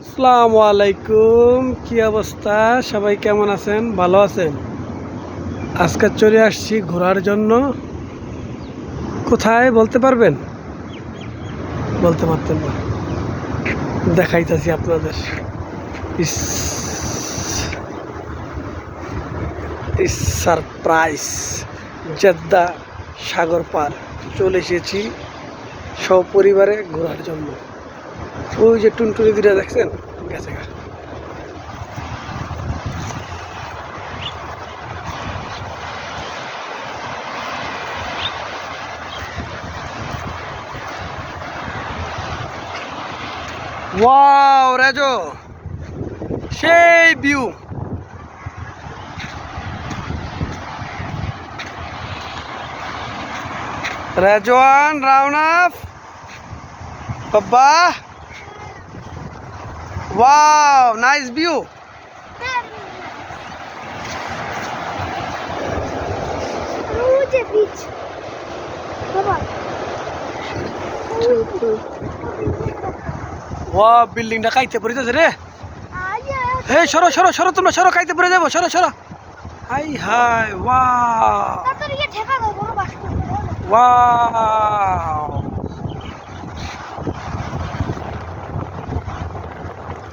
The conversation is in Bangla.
আসসালামু আলাইকুম, কি অবস্থা? সবাই কেমন আছেন? ভালো আছেন? আজকে চলে আসছি ঘোরার জন্য। কোথায় বলতে পারবেন? বলতে পারতেন না, দেখাইতেছি আপনাদের। ইস ইস সারপ্রাইজ! জেদ্দা সাগর পার চলে এসেছি সপরিবারে ঘোরার জন্য। ওই যে টুনটুনি দুটা দেখছেন, গেছে গা। ওয়াও রাজো, সেই ভিউ! রেজওয়ান, রাউনাফ, বাবা, ওয়াও নাইস ভিউ। ওয়া বিল্ডিংটা কাইতে পড়িতেছে রে। হে সরো সরো সরো, তোমরা সরো, কাইতে পড়ে যাবো, সরো সরো। High high, wow wow.